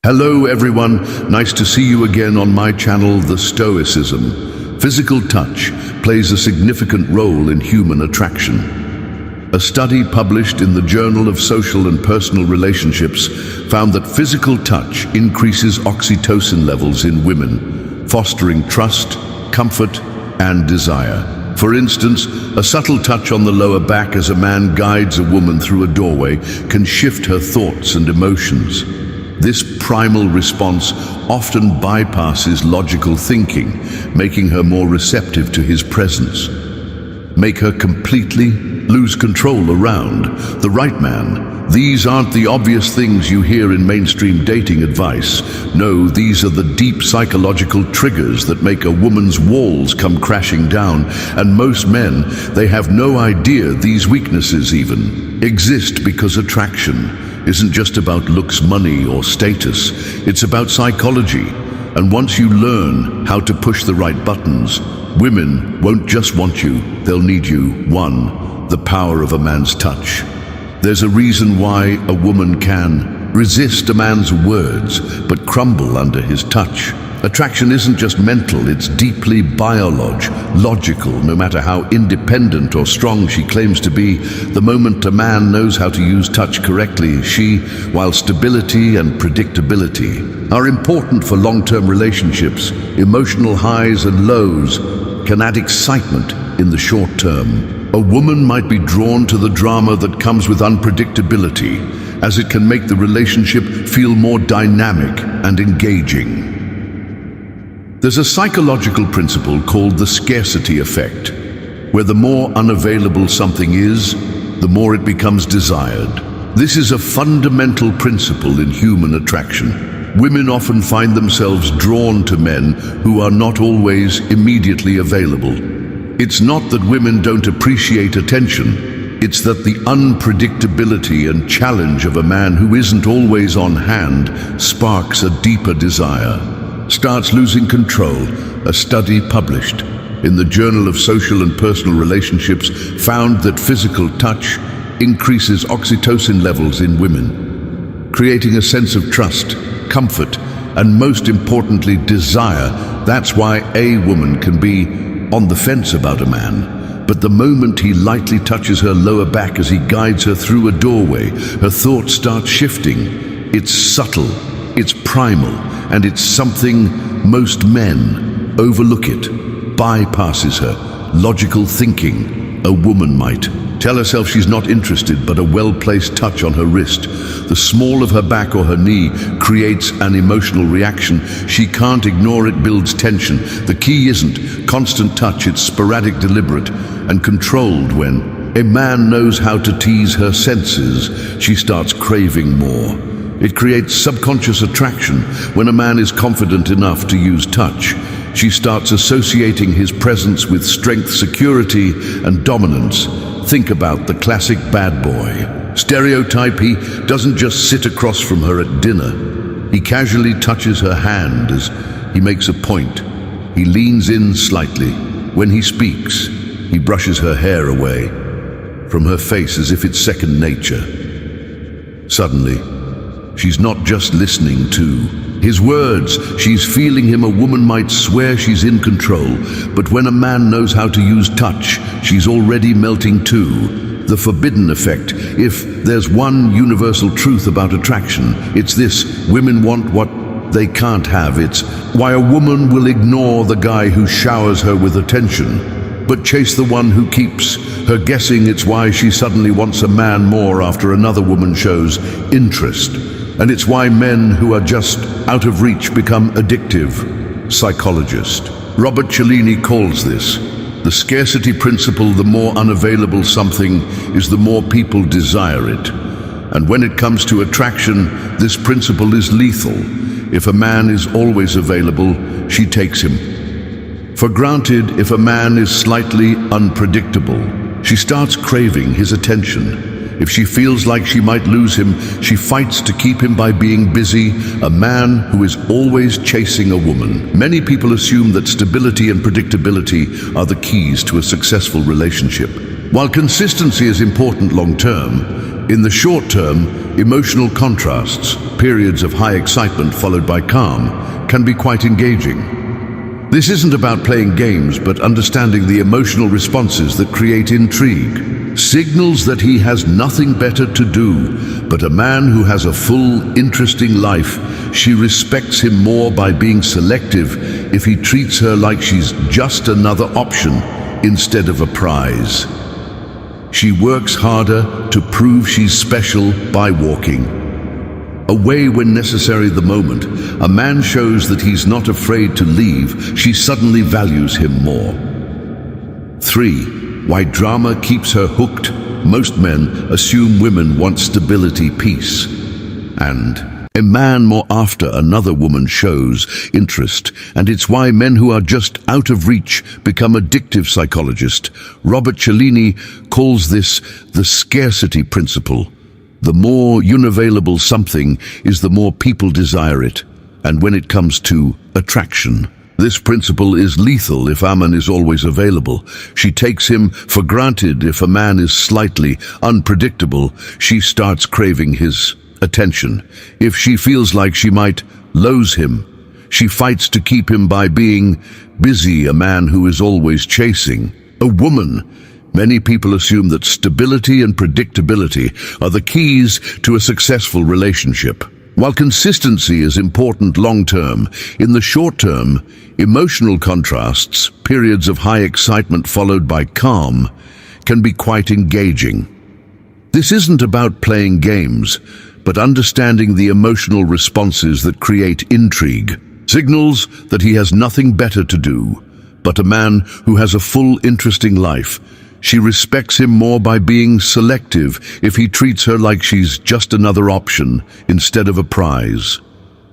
Hello everyone, nice to see you again on my channel, The Stoicism. Physical touch plays a significant role in human attraction. A study published in the Journal of Social and Personal Relationships found that physical touch increases oxytocin levels in women, fostering trust, comfort, and desire. For instance, a subtle touch on the lower back as a man guides a woman through a doorway can shift her thoughts and emotions. This primal response often bypasses logical thinking, making her more receptive to his presence. Make her completely lose control around the right man. These aren't the obvious things you hear in mainstream dating advice. No, these are the deep psychological triggers that make a woman's walls come crashing down. And most men, they have no idea these weaknesses even exist, because attraction isn't just about looks, money, or status. It's about psychology. And once you learn how to push the right buttons, women won't just want you, they'll need you. 1. The power of a man's touch. There's a reason why a woman can resist a man's words, but crumble under his touch. Attraction isn't just mental, it's deeply biological. No matter how independent or strong she claims to be, the moment a man knows how to use touch correctly, while stability and predictability are important for long-term relationships, emotional highs and lows can add excitement in the short term. A woman might be drawn to the drama that comes with unpredictability, as it can make the relationship feel more dynamic and engaging. There's a psychological principle called the scarcity effect, where the more unavailable something is, the more it becomes desired. This is a fundamental principle in human attraction. Women often find themselves drawn to men who are not always immediately available. It's not that women don't appreciate attention, it's that the unpredictability and challenge of a man who isn't always on hand sparks a deeper desire. Starts losing control. A study published in the Journal of Social and Personal Relationships found that physical touch increases oxytocin levels in women, creating a sense of trust, comfort, and most importantly, desire. That's why a woman can be on the fence about a man, but the moment he lightly touches her lower back as he guides her through a doorway, her thoughts start shifting. It's subtle, it's primal, and it's something most men overlook. It bypasses her logical thinking. A woman might tell herself she's not interested, but a well-placed touch on her wrist, the small of her back or her knee, creates an emotional reaction. She can't ignore it, builds tension. The key isn't constant touch, it's sporadic, deliberate, and controlled. When a man knows how to tease her senses, she starts craving more. It creates subconscious attraction. When a man is confident enough to use touch, she starts associating his presence with strength, security, and dominance. Think about the classic bad boy stereotype. He doesn't just sit across from her at dinner. He casually touches her hand as he makes a point. He leans in slightly. When he speaks, he brushes her hair away from her face as if it's second nature. Suddenly, she's not just listening to his words, she's feeling him. A woman might swear she's in control, but when a man knows how to use touch, she's already melting too. The forbidden effect. If there's one universal truth about attraction, it's this: women want what they can't have. It's why a woman will ignore the guy who showers her with attention, but chase the one who keeps her guessing. It's why she suddenly wants a man more after another woman shows interest. And it's why men who are just out of reach become addictive. Psychologist Robert Cialdini calls this the scarcity principle. The more unavailable something is, the more people desire it. And when it comes to attraction, this principle is lethal. If a man is always available, she takes him for granted. If a man is slightly unpredictable, she starts craving his attention. If she feels like she might lose him, she fights to keep him by being busy. A man who is always chasing a woman. Many people assume that stability and predictability are the keys to a successful relationship. While consistency is important long term, in the short term, Emotional contrasts, periods of high excitement followed by calm, can be quite engaging. This isn't about playing games, but understanding the emotional responses that create intrigue. Signals that he has nothing better to do, but a man who has a full, interesting life. She respects him more by being selective if he treats her like she's just another option instead of a prize. She works harder to prove she's special by walking away when necessary. The moment a man shows that he's not afraid to leave, she suddenly values him more. 3. Why drama keeps her hooked. Most men assume women want stability, peace, and a man more after another woman shows interest, and it's why men who are just out of reach become addictive. Psychologist Robert Cialdini calls this the scarcity principle. The more unavailable something is, the more people desire it. And when it comes to attraction, this principle is lethal if a man is always available. She takes him for granted. If a man is slightly unpredictable, she starts craving his attention. If she feels like she might lose him, she fights to keep him by being busy. A man who is always chasing a woman. Many people assume that stability and predictability are the keys to a successful relationship. While consistency is important long-term, in the short term, emotional contrasts, periods of high excitement followed by calm, can be quite engaging. This isn't about playing games, but understanding the emotional responses that create intrigue. Signals that he has nothing better to do, but a man who has a full, interesting life. She respects him more by being selective if he treats her like she's just another option instead of a prize.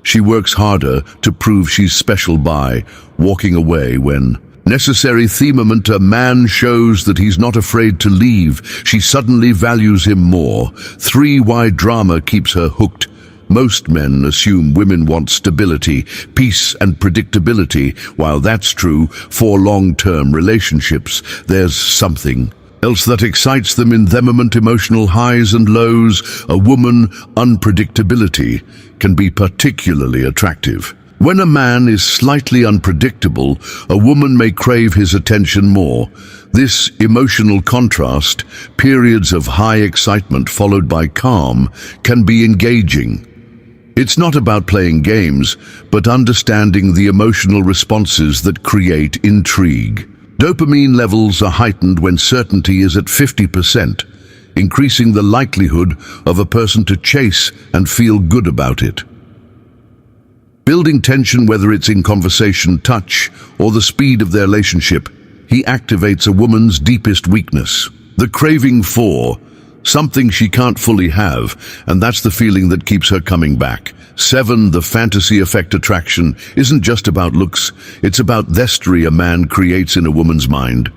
She works harder to prove she's special by walking away when necessary. Themament, a man shows that he's not afraid to leave. She suddenly values him more. 3. Why drama keeps her hooked. Most men assume women want stability, peace and predictability. While that's true for long-term relationships, there's something else that excites them. In themament, emotional highs and lows. A woman, unpredictability can be particularly attractive. When a man is slightly unpredictable, a woman may crave his attention more. This emotional contrast, periods of high excitement followed by calm, can be engaging. It's not about playing games, but understanding the emotional responses that create intrigue. Dopamine levels are heightened when certainty is at 50%, increasing the likelihood of a person to chase and feel good about it. Building tension, whether it's in conversation, touch, or the speed of their relationship, he activates a woman's deepest weakness, the craving for something she can't fully have, and that's the feeling that keeps her coming back. 7. The fantasy effect. Attraction isn't just about looks, it's about the history a man creates in a woman's mind.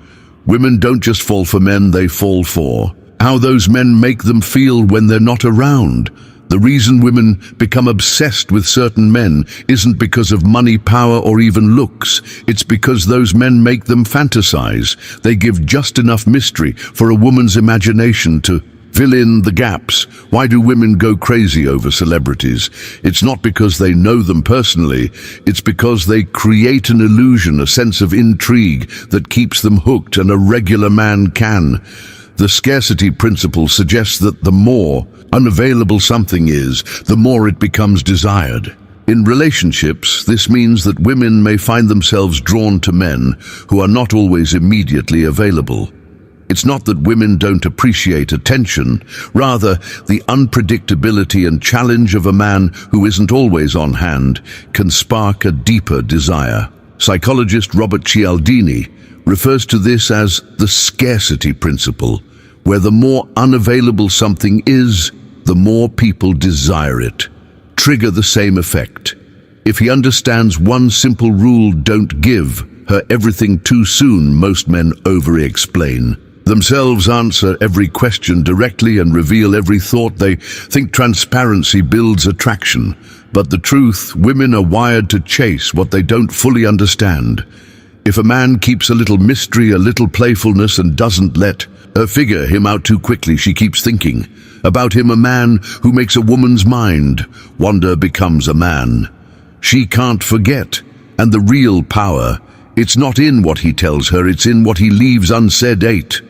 Women don't just fall for men, they fall for how those men make them feel when they're not around. The reason women become obsessed with certain men isn't because of money, power, or even looks. It's because those men make them fantasize. They give just enough mystery for a woman's imagination to fill in the gaps. Why do women go crazy over celebrities? It's not because they know them personally. It's because they create an illusion, a sense of intrigue that keeps them hooked, and a regular man can. The scarcity principle suggests that the more unavailable something is, the more it becomes desired. In relationships, this means that women may find themselves drawn to men who are not always immediately available. It's not that women don't appreciate attention, rather the unpredictability and challenge of a man who isn't always on hand can spark a deeper desire. Psychologist Robert Cialdini refers to this as the scarcity principle, where the more unavailable something is, the more people desire it. Trigger the same effect. If he understands one simple rule: don't give her everything too soon. Most men over-explain themselves, answer every question directly, and reveal every thought. They think transparency builds attraction. But the truth, women are wired to chase what they don't fully understand. If a man keeps a little mystery, a little playfulness, and doesn't let Her figure him out too quickly, she keeps thinking. About him, a man who makes a woman's mind. Wonder becomes a man. She can't forget. And the real power, it's not in what he tells her, it's in what he leaves unsaid. 8.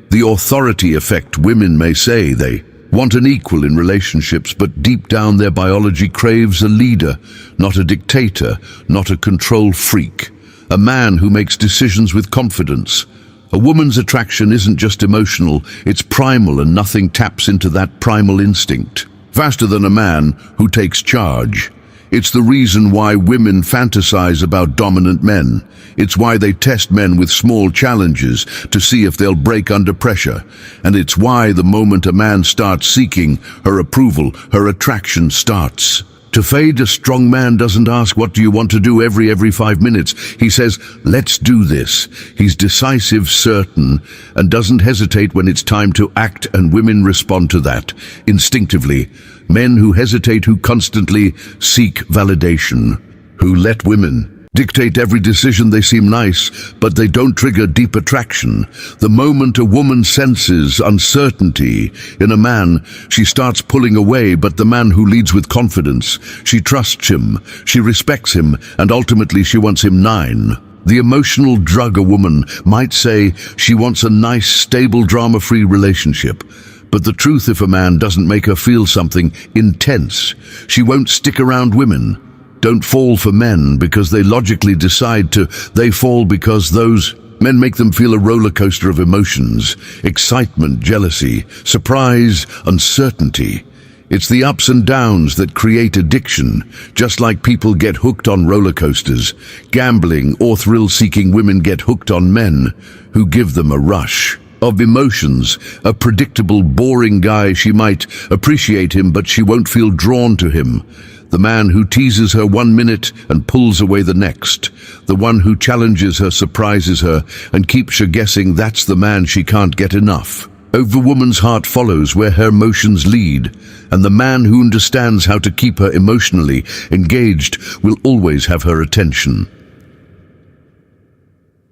The authority effect. Women may say they want an equal in relationships, but deep down their biology craves a leader, not a dictator, not a control freak. A man who makes decisions with confidence. A woman's attraction isn't just emotional, it's primal, and nothing taps into that primal instinct faster than a man who takes charge. It's the reason why women fantasize about dominant men. It's why they test men with small challenges to see if they'll break under pressure. And it's why the moment a man starts seeking her approval, her attraction starts to fade. A strong man doesn't ask, "What do you want to do?" every 5 minutes. He says, "Let's do this." He's decisive, certain, and doesn't hesitate when it's time to act, and women respond to that instinctively. Men who hesitate, who constantly seek validation, who let women dictate every decision, they seem nice, but they don't trigger deep attraction. The moment a woman senses uncertainty in a man, she starts pulling away. But the man who leads with confidence, she trusts him, she respects him, and ultimately she wants him. 9. The emotional drug. A woman might say she wants a nice, stable, drama-free relationship. But the truth, if a man doesn't make her feel something intense, she won't stick around. Women don't fall for men because they logically decide to. They fall because those men make them feel a roller coaster of emotions: excitement, jealousy, surprise, uncertainty. It's the ups and downs that create addiction. Just like people get hooked on roller coasters, gambling or thrill-seeking women get hooked on men who give them a rush of emotions. A predictable, boring guy, she might appreciate him, but she won't feel drawn to him. The man who teases her 1 minute and pulls away the next. The one who challenges her, surprises her, and keeps her guessing, that's the man she can't get enough. A woman's heart follows where her emotions lead, and the man who understands how to keep her emotionally engaged will always have her attention.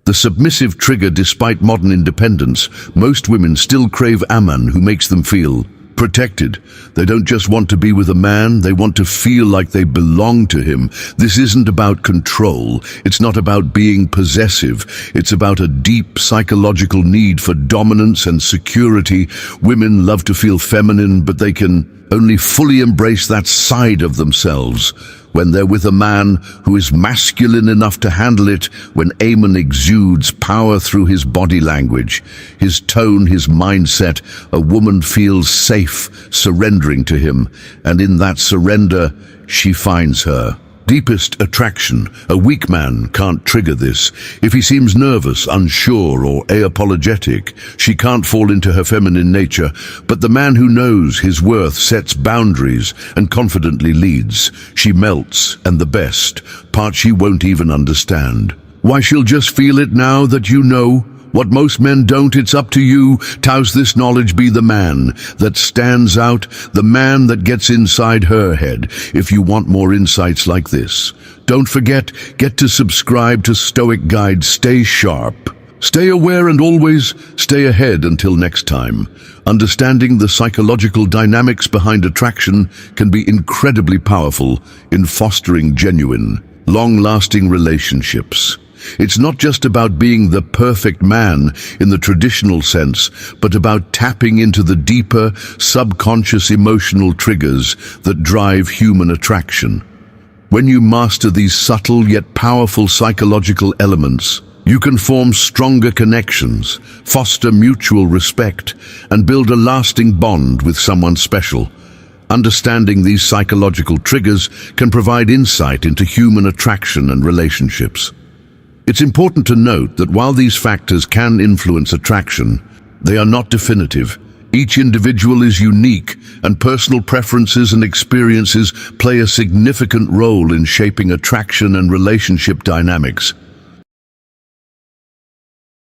The submissive trigger. Despite modern independence, most women still crave a man who makes them feel protected. They don't just want to be with a man, they want to feel like they belong to him. This isn't about control, it's not about being possessive, it's about a deep psychological need for dominance and security. Women love to feel feminine, but they can only fully embrace that side of themselves when they're with a man who is masculine enough to handle it. When Amon exudes power through his body language, his tone, his mindset, a woman feels safe surrendering to him, and in that surrender, she finds her deepest attraction. A weak man can't trigger this. If he seems nervous, unsure, or apologetic, she can't fall into her feminine nature. But the man who knows his worth, sets boundaries, and confidently leads, she melts, and the best part, she won't even understand. Why, she'll just feel it now that you know what most men don't. It's up to you. Tows this knowledge, be the man that stands out, the man that gets inside her head. If you want more insights like this, don't forget, get to subscribe to Stoic Guide. Stay sharp, stay aware, and always stay ahead. Until next time, understanding the psychological dynamics behind attraction can be incredibly powerful in fostering genuine, long-lasting relationships. It's not just about being the perfect man in the traditional sense, but about tapping into the deeper, subconscious emotional triggers that drive human attraction. When you master these subtle yet powerful psychological elements, you can form stronger connections, foster mutual respect, and build a lasting bond with someone special. Understanding these psychological triggers can provide insight into human attraction and relationships. It's important to note that while these factors can influence attraction, they are not definitive. Each individual is unique, and personal preferences and experiences play a significant role in shaping attraction and relationship dynamics.